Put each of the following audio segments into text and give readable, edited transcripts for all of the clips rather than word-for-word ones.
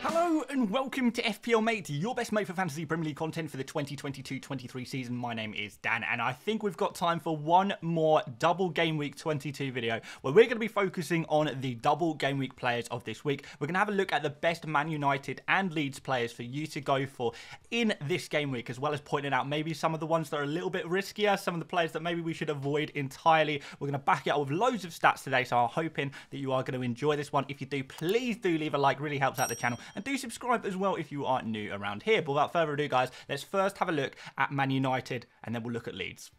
Hello and welcome to FPL Mate, your best mate for fantasy Premier League content for the 2022-23 season. My name is Dan and I think we've got time for one more Double Game Week 22 video where we're going to be focusing on the Double Game Week players of this week. We're going to have a look at the best Man United and Leeds players for you to go for in this game week, as well as pointing out maybe some of the ones that are a little bit riskier, some of the players that maybe we should avoid entirely. We're going to back it up with loads of stats today, so I'm hoping that you are going to enjoy this one. If you do, please do leave a like, really helps out the channel, and do subscribe as well if you are new around here. But without further ado, guys, let's first have a look at Man United and then we'll look at Leeds.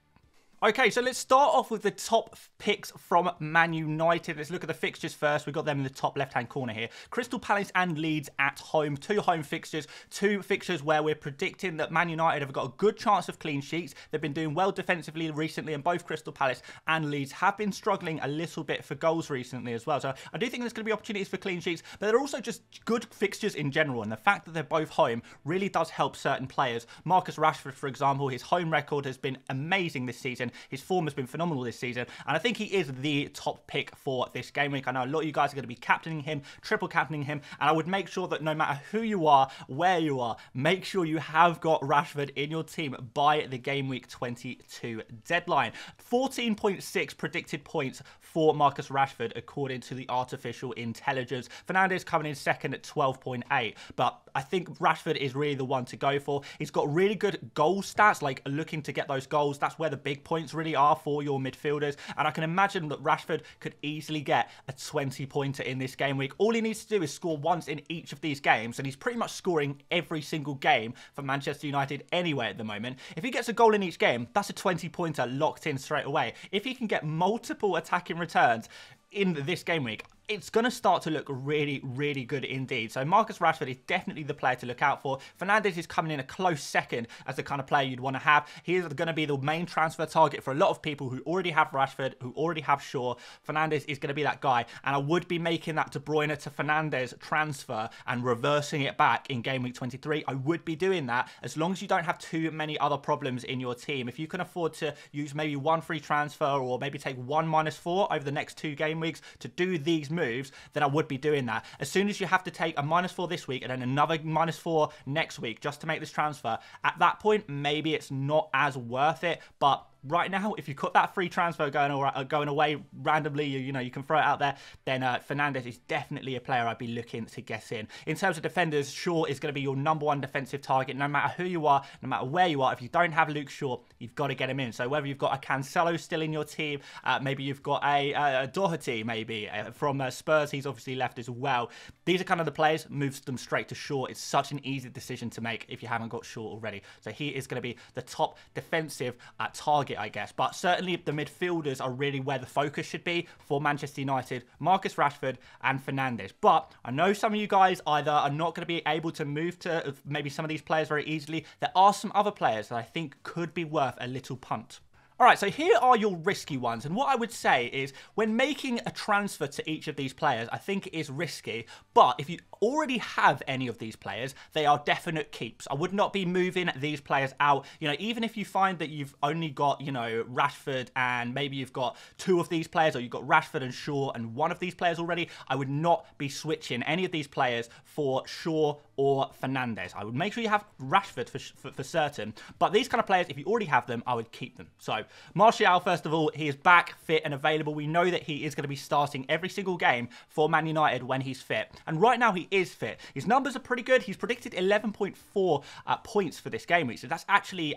Okay, so let's start off with the top picks from Man United. Let's look at the fixtures first. We've got them in the top left-hand corner here. Crystal Palace and Leeds at home. Two home fixtures. Two fixtures where we're predicting that Man United have got a good chance of clean sheets. They've been doing well defensively recently, and both Crystal Palace and Leeds have been struggling a little bit for goals recently as well. So I do think there's going to be opportunities for clean sheets, but they're also just good fixtures in general. And the fact that they're both home really does help certain players. Marcus Rashford, for example, his home record has been amazing this season. His form has been phenomenal this season, and I think he is the top pick for this game week. I know a lot of you guys are going to be captaining him, triple captaining him, and I would make sure that no matter who you are, where you are, make sure you have got Rashford in your team by the game week 22 deadline. 14.6 predicted points for Marcus Rashford according to the artificial intelligence. Fernandes coming in second at 12.8, but I think Rashford is really the one to go for. He's got really good goal stats, like looking to get those goals. That's where the big points really are for your midfielders, and I can imagine that Rashford could easily get a 20-pointer in this game week. All he needs to do is score once in each of these games, and he's pretty much scoring every single game for Manchester United anyway at the moment. If he gets a goal in each game, that's a 20-pointer locked in straight away. If he can get multiple attacking returns in this game week, it's going to start to look really, really good indeed. So Marcus Rashford is definitely the player to look out for. Fernandes is coming in a close second as the kind of player you'd want to have. He is going to be the main transfer target for a lot of people who already have Rashford, who already have Shaw. Fernandes is going to be that guy, and I would be making that De Bruyne to Fernandes transfer and reversing it back in game week 23. I would be doing that as long as you don't have too many other problems in your team. If you can afford to use maybe one free transfer or maybe take one -4 over the next 2 game weeks to do these moves, then I would be doing that. As soon as you have to take a -4 this week and then another -4 next week just to make this transfer, at that point, maybe it's not as worth it. But right now, if you've got that free transfer going away randomly, you know, you can throw it out there, then Fernandes is definitely a player I'd be looking to get in. In terms of defenders, Shaw is going to be your #1 defensive target, no matter who you are, no matter where you are. If you don't have Luke Shaw, you've got to get him in. So whether you've got a Cancelo still in your team, maybe you've got a Doherty, maybe from Spurs, he's obviously left as well. These are kind of the players, moves them straight to Shaw. It's such an easy decision to make if you haven't got Shaw already. So he is going to be the top defensive target, I guess. But certainly the midfielders are really where the focus should be for Manchester United. Marcus Rashford and Fernandes. But I know some of you guys either are not going to be able to move to maybe some of these players very easily. There are some other players that I think could be worth a little punt. Alright, so here are your risky ones, and what I would say is when making a transfer to each of these players, I think it is risky, but if you already have any of these players, they are definite keeps. I would not be moving these players out. You know, even if you find that you've only got, you know, Rashford and maybe you've got 2 of these players, or you've got Rashford and Shaw and 1 of these players already, I would not be switching any of these players for Shaw or Fernandes. I would make sure you have Rashford for certain, but these kind of players, if you already have them, I would keep them. So Martial, first of all, he is back, fit and available. We know that he is going to be starting every single game for Man United when he's fit. And right now he is fit. His numbers are pretty good. He's predicted 11.4 points for this game week. So that's actually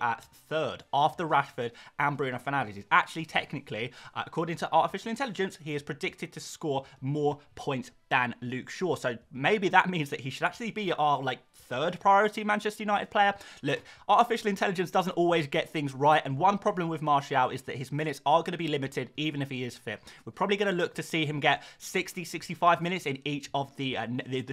third after Rashford and Bruno Fernandes. He's actually technically, according to artificial intelligence, he is predicted to score more points than Luke Shaw. So maybe that means that he should actually be our third priority Manchester United player. Look, artificial intelligence doesn't always get things right, and one problem with Martial is that his minutes are going to be limited even if he is fit. We're probably going to look to see him get 60-65 minutes in each of the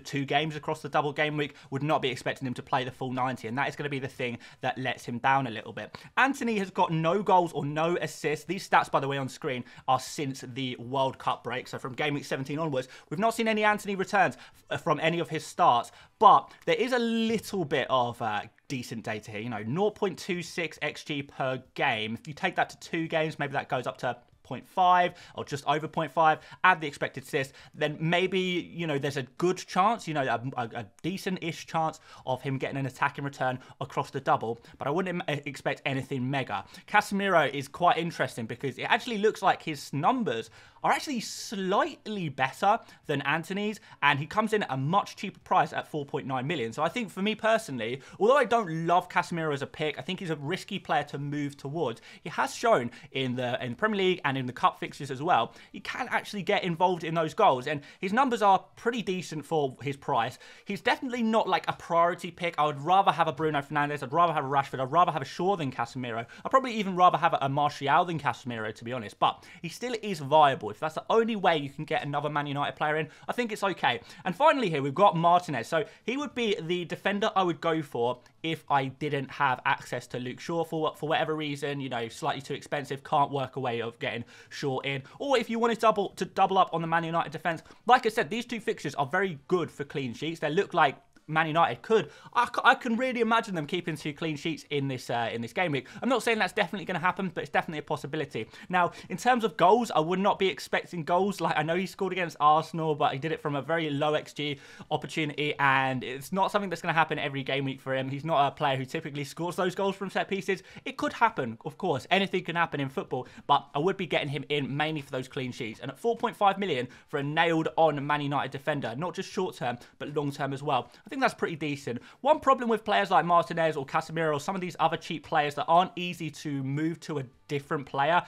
2 games across the double game week. Would not be expecting him to play the full 90, and that is going to be the thing that lets him down a little bit. Antony has got no goals or no assists. These stats, by the way, on screen are since the World Cup break, so from game week 17 onwards. We've not seen any Antony returns from any of his starts, but there is a little bit of decent data here. You know, 0.26 XG per game. If you take that to 2 games, maybe that goes up to 0.5 or just over 0.5, add the expected assist, then maybe, you know, there's a good chance, you know, a decent-ish chance of him getting an attack in return across the double, but I wouldn't expect anything mega. Casemiro is quite interesting because it actually looks like his numbers are actually slightly better than Antony's, and he comes in at a much cheaper price at 4.9 million. So I think for me personally, although I don't love Casemiro as a pick, I think he's a risky player to move towards. He has shown in the Premier League and in the cup fixtures as well, he can actually get involved in those goals, and his numbers are pretty decent for his price. He's definitely not like a priority pick. I would rather have a Bruno Fernandes, I'd rather have a Rashford, I'd rather have a Shaw than Casemiro. I'd probably even rather have a Martial than Casemiro, to be honest, but he still is viable. If that's the only way you can get another Man United player in, I think it's okay. And finally here, we've got Martinez. So he would be the defender I would go for if I didn't have access to Luke Shaw for whatever reason, you know, slightly too expensive, can't work a way of getting Shaw in. Or if you wanted to double up on the Man United defence. Like I said, these two fixtures are very good for clean sheets. They look like Man United could. I can really imagine them keeping 2 clean sheets in this game week. I'm not saying that's definitely going to happen, but it's definitely a possibility. Now, in terms of goals, I would not be expecting goals. Like, I know he scored against Arsenal, but he did it from a very low XG opportunity, and it's not something that's going to happen every game week for him. He's not a player who typically scores those goals from set pieces. It could happen, of course. Anything can happen in football, but I would be getting him in mainly for those clean sheets. And at 4.5 million for a nailed-on Man United defender, not just short-term, but long-term as well, I think that's pretty decent. One problem with players like Martinez or Casemiro or some of these other cheap players that aren't easy to move to a different player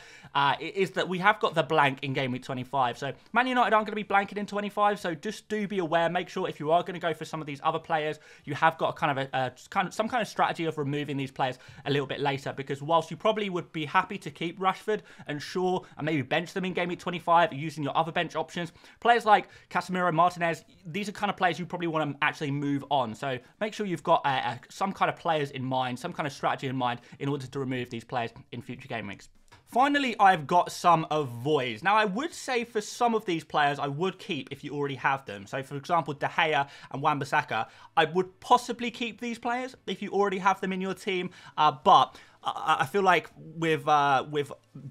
is that we have got the blank in game week 25. So Man United aren't going to be blanking in 25, so just do be aware. Make sure if you are going to go for some of these other players, you have got some kind of strategy of removing these players a little bit later, because whilst you probably would be happy to keep Rashford and Shaw and maybe bench them in game week 25 using your other bench options, players like Casemiro, Martinez, these are kind of players you probably want to actually move on. So make sure you've got some kind of players in mind, some kind of strategy in mind in order to remove these players in future game weeks. Finally, I've got some avoids. Now, I would say for some of these players, I would keep if you already have them. So, for example, De Gea and Wan-Bissaka, I would possibly keep these players if you already have them in your team, but I feel like with De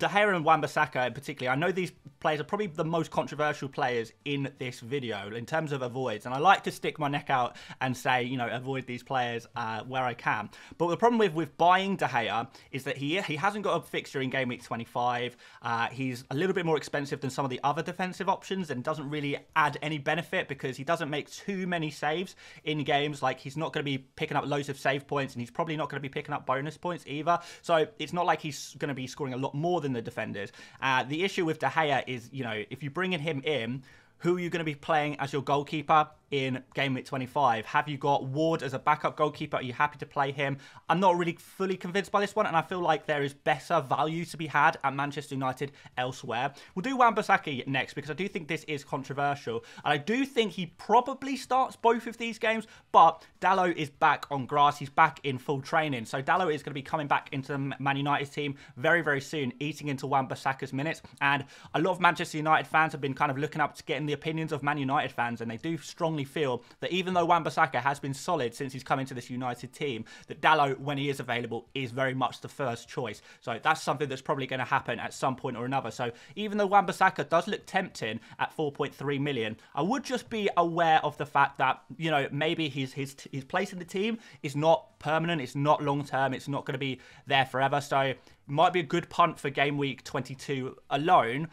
Gea and Wan-Bissaka in particular, I know these players are probably the most controversial players in this video in terms of avoids, and I like to stick my neck out and say, you know, avoid these players where I can. But the problem with buying De Gea is that he hasn't got a fixture in game week 25. He's a little bit more expensive than some of the other defensive options and doesn't really add any benefit because he doesn't make too many saves in games. Like, he's not going to be picking up loads of save points, and he's probably not going to be picking up bonus points either. So it's not like he's going to be scoring a lot more than the defenders. The issue with De Gea is, you know, if you're bringing him in, who are you going to be playing as your goalkeeper in game week 25? Have you got Ward as a backup goalkeeper? Are you happy to play him? I'm not really fully convinced by this one, and I feel like there is better value to be had at Manchester United elsewhere. We'll do Wan-Bissaka next because I do think this is controversial, and I do think he probably starts both of these games, but Dalot is back on grass. He's back in full training, so Dalot is going to be coming back into the Man United team very, very soon, eating into Wan-Bissaka's minutes, and a lot of Manchester United fans have been kind of looking up to getting the opinions of Man United fans, and they do strongly feel that even though Wan-Bissaka has been solid since he's come into this United team, that Dalot, when he is available, is very much the first choice. So that's something that's probably going to happen at some point or another. So even though Wan-Bissaka does look tempting at 4.3 million, I would just be aware of the fact that, you know, maybe his place in the team is not permanent, it's not long term, it's not going to be there forever. So it might be a good punt for game week 22 alone.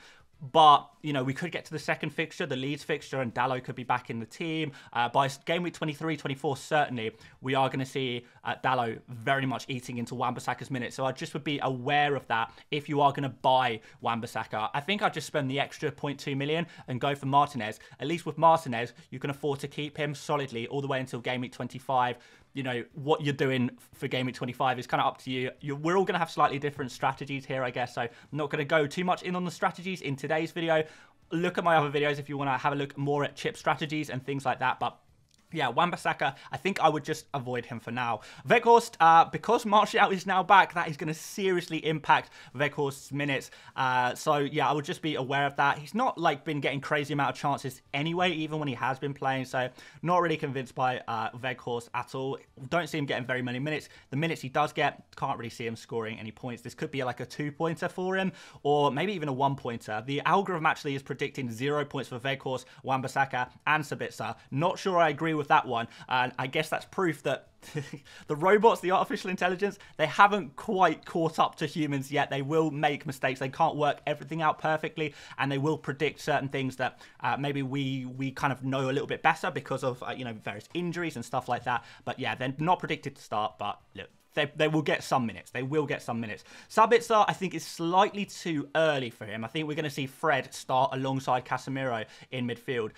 But, you know, we could get to the second fixture, the Leeds fixture, and Dalot could be back in the team. By game week 23, 24, certainly, we are going to see Dalot very much eating into Wan-Bissaka's minutes. So I just would be aware of that if you are going to buy Wan-Bissaka. I think I'd just spend the extra 0.2 million and go for Martinez. At least with Martinez, you can afford to keep him solidly all the way until game week 25. You know, what you're doing for game week 25 is kind of up to you. We're all going to have slightly different strategies here, I guess. So I'm not going to go too much in on the strategies in today's video. Look at my other videos if you want to have a look more at chip strategies and things like that. But Yeah, Wan-Bissaka, I think I would just avoid him for now. Weghorst, because Martial is now back, that is going to seriously impact Weghorst's minutes. So, yeah, I would just be aware of that. He's not, like, been getting crazy amount of chances anyway, even when he has been playing. So, not really convinced by Weghorst at all. Don't see him getting very many minutes. The minutes he does get, can't really see him scoring any points. This could be, like, a 2-pointer for him, or maybe even a 1-pointer. The algorithm actually is predicting 0 points for Weghorst, Wan-Bissaka, and Sabitzer. Not sure I agree with that one, and I guess that's proof that the robots, the artificial intelligence, they haven't quite caught up to humans yet. They will make mistakes. They can't work everything out perfectly, and they will predict certain things that maybe we kind of know a little bit better because of you know, various injuries and stuff like that. But yeah, they're not predicted to start, but look, they will get some minutes. They will get some minutes. Sabitzer, I think, is slightly too early for him. I think we're going to see Fred start alongside Casemiro in midfield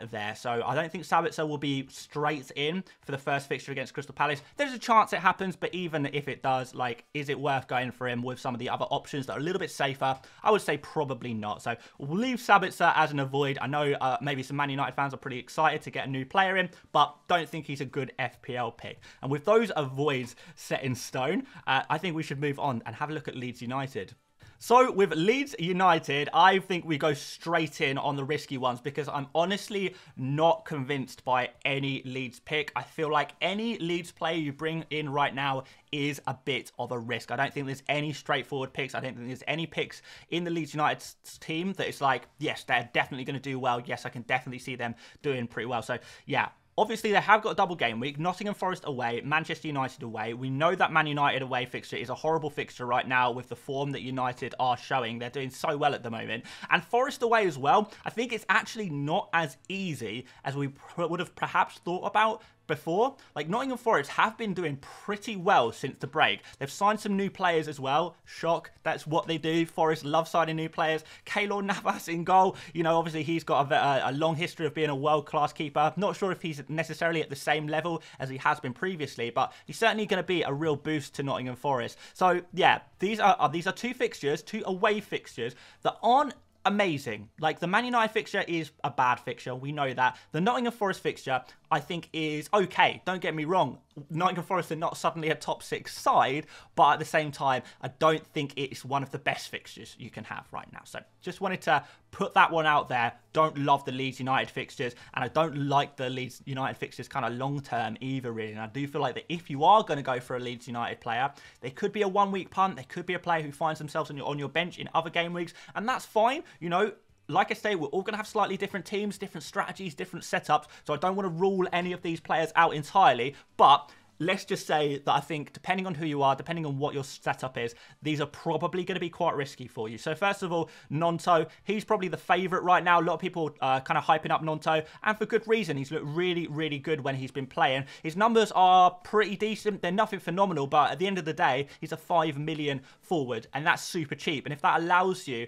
there. So I don't think Sabitzer will be straight in for the first fixture against Crystal Palace. There's a chance it happens, but even if it does, like, is it worth going for him with some of the other options that are a little bit safer? I would say probably not. So we'll leave Sabitzer as an avoid. I know maybe some Man United fans are pretty excited to get a new player in, but don't think he's a good FPL pick. And with those avoids set in stone, I think we should move on and have a look at Leeds United. So with Leeds United, I think we go straight in on the risky ones because I'm honestly not convinced by any Leeds pick. I feel like any Leeds player you bring in right now is a bit of a risk. I don't think there's any straightforward picks. I don't think there's any picks in the Leeds United team that it's like, yes, they're definitely going to do well. Yes, I can definitely see them doing pretty well. So yeah. Obviously, they have got a double game week. Nottingham Forest away, Manchester United away. We know that Man United away fixture is a horrible fixture right now with the form that United are showing. They're doing so well at the moment. And Forest away as well. I think it's actually not as easy as we would have perhaps thought about before. Like, Nottingham Forest have been doing pretty well since the break. They've signed some new players as well. Shock, that's what they do. Forest love signing new players. Keylor Navas in goal. You know, obviously he's got a long history of being a world-class keeper. Not sure if he's necessarily at the same level as he has been previously, but he's certainly going to be a real boost to Nottingham Forest. So yeah, these are two fixtures, two away fixtures that aren't amazing. Like, the Man United fixture is a bad fixture. We know that. The Nottingham Forest fixture, I think, is okay. Don't get me wrong. Nottingham Forest are not suddenly a top 6 side, but at the same time, I don't think it's one of the best fixtures you can have right now. So just wanted to put that one out there. Don't love the Leeds United fixtures, and I don't like the Leeds United fixtures kind of long term either, really. And I do feel like that if you are going to go for a Leeds United player, they could be a 1-week punt. They could be a player who finds themselves on your bench in other game weeks, and that's fine. You know, like I say, we're all going to have slightly different teams, different strategies, different setups. So I don't want to rule any of these players out entirely, but let's just say that I think, depending on who you are, depending on what your setup is, these are probably going to be quite risky for you. So first of all, Gnonto, he's probably the favourite right now. A lot of people kind of hyping up Gnonto, and for good reason. He's looked really, really good when he's been playing. His numbers are pretty decent. They're nothing phenomenal, but at the end of the day, he's a 5 million forward, and that's super cheap. And if that allows you,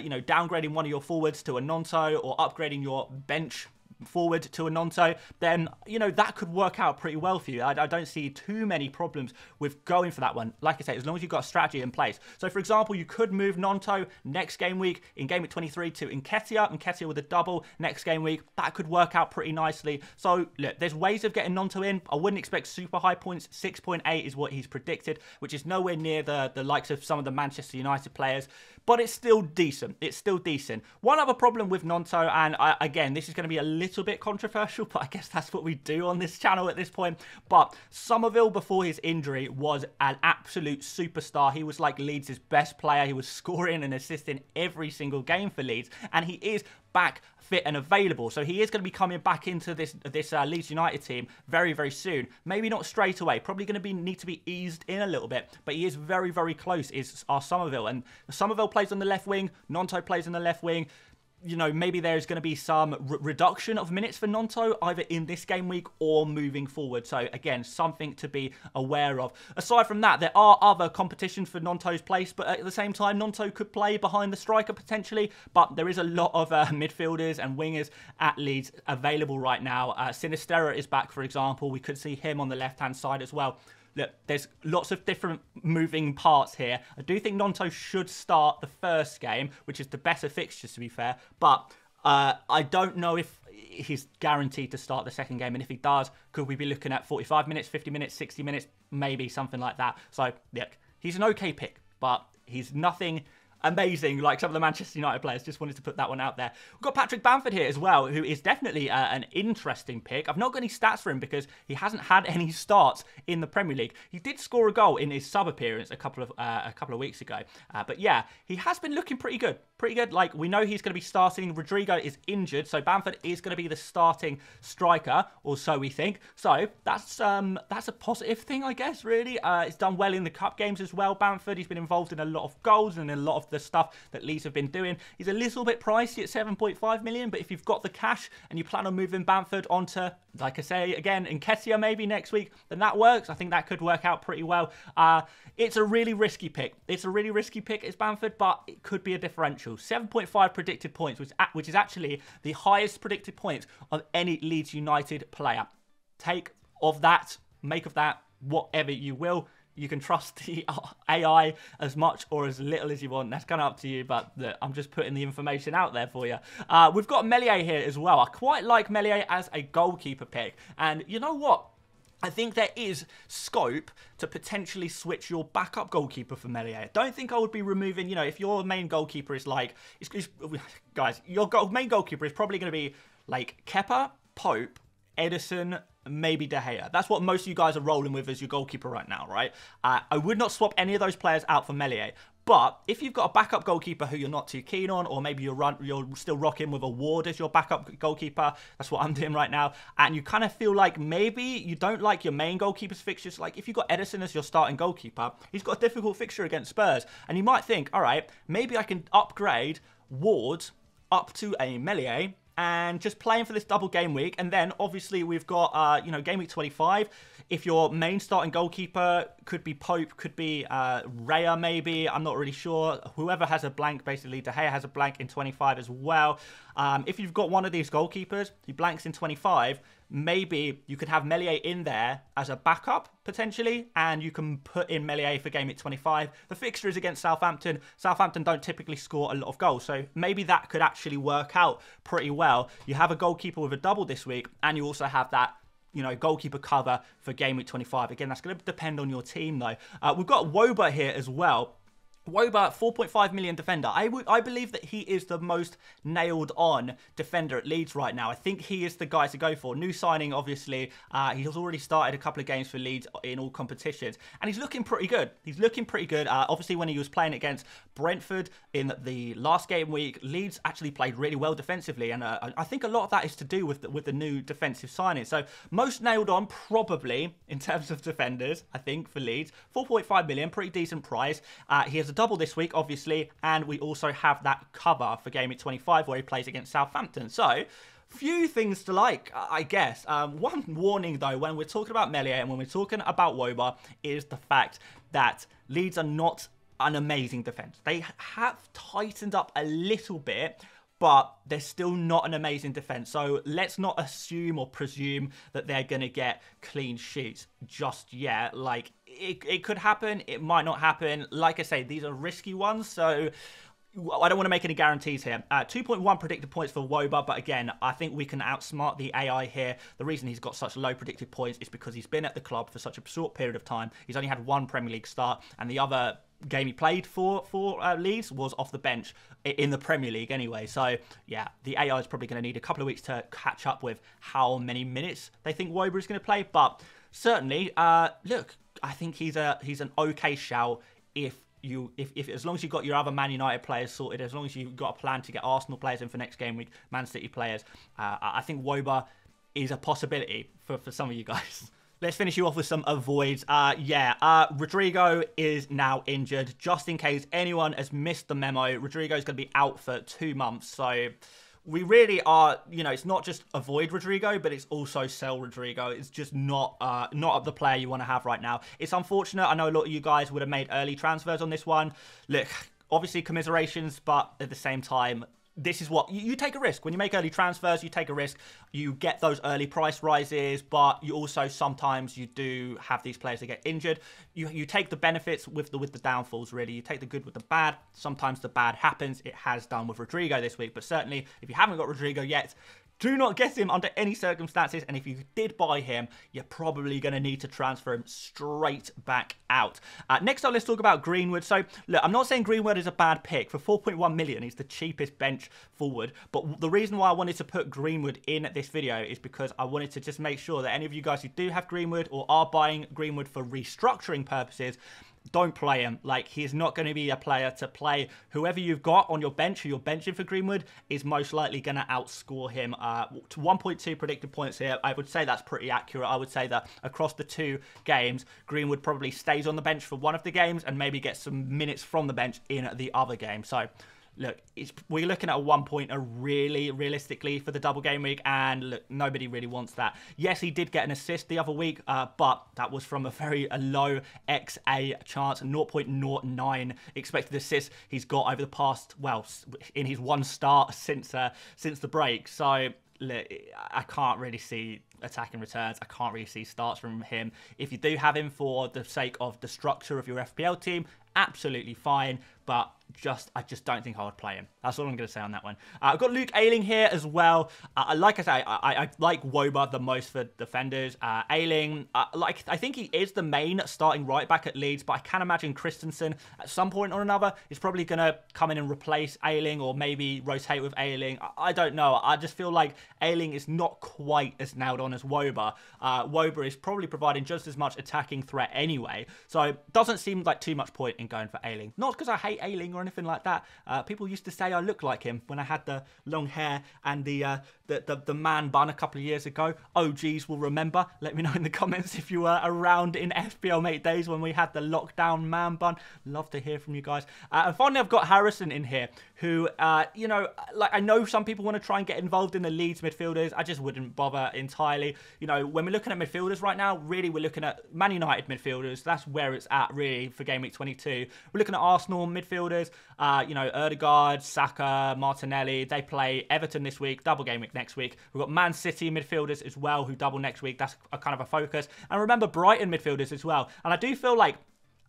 you know, downgrading one of your forwards to a Gnonto or upgrading your bench forward to a Gnonto, then, you know, that could work out pretty well for you. I don't see too many problems with going for that one. Like I say, as long as you've got a strategy in place. So, for example, you could move Gnonto next game week, in game week 23, to Nketiah with a double next game week. That could work out pretty nicely. So, look, there's ways of getting Gnonto in. I wouldn't expect super high points. 6.8 is what he's predicted, which is nowhere near the likes of some of the Manchester United players, but it's still decent. It's still decent. One other problem with Gnonto, and again, this is going to be a little bit controversial, but I guess that's what we do on this channel at this point. But Somerville, before his injury, was an absolute superstar. He was like Leeds' best player. He was scoring and assisting every single game for Leeds, and he is back fit and available. So he is going to be coming back into this Leeds United team very, very soon. Maybe not straight away. Probably going to need to be eased in a little bit, but he is very, very close, is our Somerville. And Somerville plays on the left wing. Gnonto plays on the left wing. You know, maybe there's going to be some reduction of minutes for Gnonto, either in this game week or moving forward. So, again, something to be aware of. Aside from that, there are other competitions for Gnonto's place, but at the same time, Gnonto could play behind the striker potentially, but there is a lot of midfielders and wingers at Leeds available right now. Sinistera is back, for example. We could see him on the left-hand side as well. Look, there's lots of different moving parts here. I do think Gnonto should start the first game, which is the better fixtures, to be fair. But I don't know if he's guaranteed to start the second game. And if he does, could we be looking at 45 minutes, 50 minutes, 60 minutes, maybe something like that. So, look, he's an okay pick, but he's nothing amazing like some of the Manchester United players. Just wanted to put that one out there. We've got Patrick Bamford here as well, who is definitely an interesting pick. I've not got any stats for him because he hasn't had any starts in the Premier League. He did score a goal in his sub appearance a couple of weeks ago, but yeah, he has been looking pretty good. Like, we know he's going to be starting. Rodrigo is injured, so Bamford is going to be the starting striker, or so we think. So that's a positive thing, I guess, really. He's done well in the cup games as well, Bamford. He's been involved in a lot of goals and in a lot of the stuff that Leeds have been doing. He's a little bit pricey at 7.5 million, but if you've got the cash and you plan on moving Bamford onto, like I say, again, Nketiah maybe next week, then that works. I think that could work out pretty well. It's a really risky pick. It's Bamford, but it could be a differential. 7.5 predicted points, which is actually the highest predicted points of any Leeds United player. Take of that, make of that whatever you will. You can trust the AI as much or as little as you want. That's kind of up to you, but I'm just putting the information out there for you. We've got Meslier here as well. I quite like Meslier as a goalkeeper pick. And you know what? I think there is scope to potentially switch your backup goalkeeper for Meslier. Don't think I would be removing, you know, if your main goalkeeper is like, guys, your main goalkeeper is probably going to be like Kepa, Pope, Edison, maybe De Gea. That's what most of you guys are rolling with as your goalkeeper right now, right? I would not swap any of those players out for Meslier. But if you've got a backup goalkeeper who you're not too keen on, or maybe you're still rocking with a Ward as your backup goalkeeper, that's what I'm doing right now, and you kind of feel like maybe you don't like your main goalkeeper's fixtures, like if you've got Edison as your starting goalkeeper, he's got a difficult fixture against Spurs, and you might think, all right, maybe I can upgrade Ward up to a Meslier, and just playing for this double game week. And then obviously we've got, game week 25. If your main starting goalkeeper could be Pope, could be Raya maybe, I'm not really sure. Whoever has a blank, basically, De Gea has a blank in 25 as well. If you've got one of these goalkeepers who blanks in 25, maybe you could have Meslier in there as a backup, potentially, and you can put in Meslier for game week 25. The fixture is against Southampton. Southampton don't typically score a lot of goals, so maybe that could actually work out pretty well. You have a goalkeeper with a double this week, and you also have that, goalkeeper cover for game week 25. Again, that's going to depend on your team, though. We've got Woba here as well. Woba, 4.5 million defender. I believe that he is the most nailed on defender at Leeds right now. I think he is the guy to go for. New signing, obviously. He has already started a couple of games for Leeds in all competitions. And he's looking pretty good. Obviously, when he was playing against Brentford in the last game week, Leeds actually played really well defensively. And I think a lot of that is to do with the new defensive signing. So, most nailed on, probably, in terms of defenders, I think, for Leeds. 4.5 million, pretty decent price. He has a double this week, obviously, and we also have that cover for game week 25 where he plays against Southampton. So, few things to like, I guess. One warning, though, when we're talking about Meslier and when we're talking about Woba, is the fact that Leeds are not an amazing defence. They have tightened up a little bit, but they're still not an amazing defence. So let's not assume or presume that they're going to get clean sheets just yet. Like, it could happen. It might not happen. Like I say, these are risky ones. So I don't want to make any guarantees here. 2.1 predicted points for Woba, but again, I think we can outsmart the AI here. The reason he's got such low predicted points is because he's been at the club for such a short period of time. He's only had one Premier League start, and the other game he played for Leeds was off the bench in the Premier League anyway. So yeah, the AI is probably going to need a couple of weeks to catch up with how many minutes they think Woba is going to play. But certainly, look, I think he's an okay shout if as long as you've got your other Man United players sorted, as long as you've got a plan to get Arsenal players in for next game week, Man City players, I think Woba is a possibility for some of you guys. Let's finish you off with some avoids. Rodrigo is now injured. Just in case anyone has missed the memo, Rodrigo is going to be out for 2 months. So we really are, it's not just avoid Rodrigo, but it's also sell Rodrigo. It's just not the player you want to have right now. It's unfortunate. I know a lot of you guys would have made early transfers on this one. Look, obviously commiserations, but at the same time, this is what you take a risk when you make early transfers. You take a risk, you get those early price rises, but you also sometimes you do have these players that get injured. You take the benefits with the downfalls, really. You take the good with the bad. Sometimes the bad happens. It has done with Rodrigo this week, but certainly if you haven't got Rodrigo yet, Do not get him under any circumstances, and if you did buy him, you're probably going to need to transfer him straight back out. Next up, let's talk about Greenwood. So, look, I'm not saying Greenwood is a bad pick. For 4.1 million, he's the cheapest bench forward, but the reason why I wanted to put Greenwood in this video is because I wanted to just make sure that any of you guys who do have Greenwood or are buying Greenwood for restructuring purposes, don't play him. Like, he's not going to be a player to play. Whoever you've got on your bench, who you're benching for Greenwood, is most likely going to outscore him. To 1.2 predicted points here, I would say that's pretty accurate. I would say that across the 2 games, Greenwood probably stays on the bench for one of the games and maybe gets some minutes from the bench in the other game. So, look, we're looking at a 1-pointer really realistically for the double game week, and look, nobody really wants that. Yes, he did get an assist the other week, but that was from a low XA chance, 0.09 expected assist he's got over the past, well, in his one start since the break. So, look, I can't really see attacking returns. I can't really see starts from him. If you do have him for the sake of the structure of your FPL team, absolutely fine, but I just don't think I would play him. That's all I'm going to say on that one. I've got Luke Ayling here as well. Like I say, I like Woba the most for defenders. Ayling, I think he is the main starting right back at Leeds, but I can imagine Christensen at some point or another is probably going to come in and replace Ayling, or maybe rotate with Ayling. I don't know. I just feel like Ayling is not quite as nailed on as Woba. Woba is probably providing just as much attacking threat anyway, so it doesn't seem like too much point in going for Ayling. Not because I hate Ayling or anything like that. People used to say I look like him when I had the long hair and the man bun a couple of years ago. OGs will remember. Let me know in the comments if you were around in FPL Mate days when we had the lockdown man bun. Love to hear from you guys. And finally, I've got Harrison in here, who, you know, like, I know some people want to try and get involved in the Leeds midfielders. I just wouldn't bother entirely. You know, when we're looking at midfielders right now, really we're looking at Man United midfielders. That's where it's at, really, for Game Week 22. We're looking at Arsenal midfielders, you know, Ødegaard, Saka, Martinelli. They play Everton this week, double game week next week. We've got Man City midfielders as well, who double next week. That's a kind of a focus. And remember, Brighton midfielders as well. And I do feel like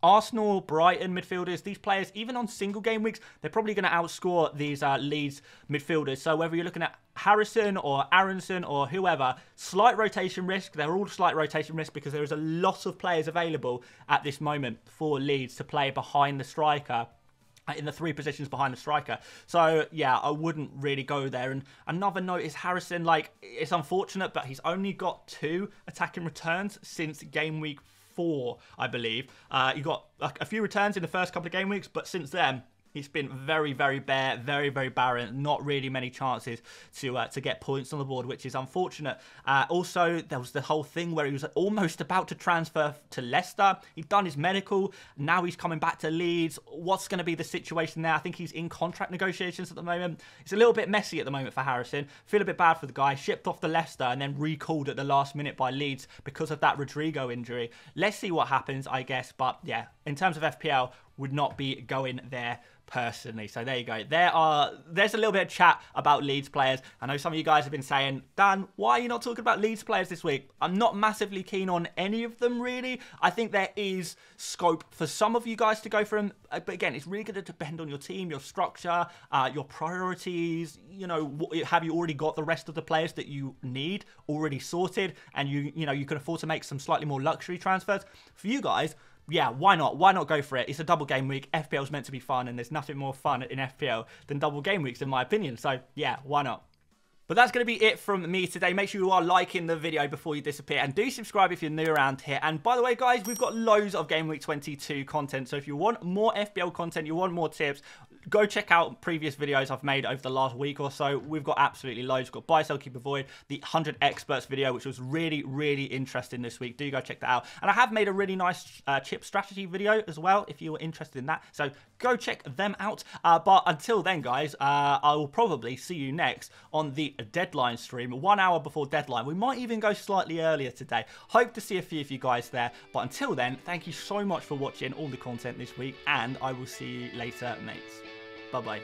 Arsenal, Brighton midfielders, these players, even on single game weeks, they're probably going to outscore these Leeds midfielders. So whether you're looking at Harrison or Aronson or whoever, slight rotation risk. They're all slight rotation risk because there is a lot of players available at this moment for Leeds to play behind the striker, in the 3 positions behind the striker. So, yeah, I wouldn't really go there. And another note is Harrison, like, it's unfortunate, but he's only got 2 attacking returns since game week 4, I believe. He got a few returns in the first couple of game weeks, but since then, he's been very bare, very barren. Not really many chances to get points on the board, which is unfortunate. Also, there was the whole thing where he was almost about to transfer to Leicester. He'd done his medical. Now he's coming back to Leeds. What's going to be the situation there? I think he's in contract negotiations at the moment. It's a little bit messy at the moment for Harrison. Feel a bit bad for the guy. Shipped off to Leicester and then recalled at the last minute by Leeds because of that Rodrigo injury. Let's see what happens, I guess. But yeah, in terms of FPL, would not be going there personally. So there you go. There's a little bit of chat about Leeds players. I know some of you guys have been saying, Dan, why are you not talking about Leeds players this week? I'm not massively keen on any of them, really. I think there is scope for some of you guys to go for them. But again, it's really going to depend on your team, your structure, your priorities. You know, have you already got the rest of the players that you need already sorted? And you know, you can afford to make some slightly more luxury transfers. For you guys, yeah, why not? Why not go for it? It's a double game week. FPL is meant to be fun, and there's nothing more fun in FPL than double game weeks, in my opinion. So, yeah, why not? But that's going to be it from me today. Make sure you are liking the video before you disappear. And do subscribe if you're new around here. And by the way, guys, we've got loads of Game Week 22 content. So if you want more FPL content, you want more tips, go check out previous videos I've made over the last week or so. We've got absolutely loads. We've got Buy, Sell, Keep, Avoid, the 100 Experts video, which was really interesting this week. Do go check that out. And I have made a really nice chip strategy video as well, if you were interested in that. So go check them out. But until then, guys, I will probably see you next on the deadline stream, 1 hour before deadline. We might even go slightly earlier today. Hope to see a few of you guys there. But until then, thank you so much for watching all the content this week, and I will see you later, mates. Bye-bye.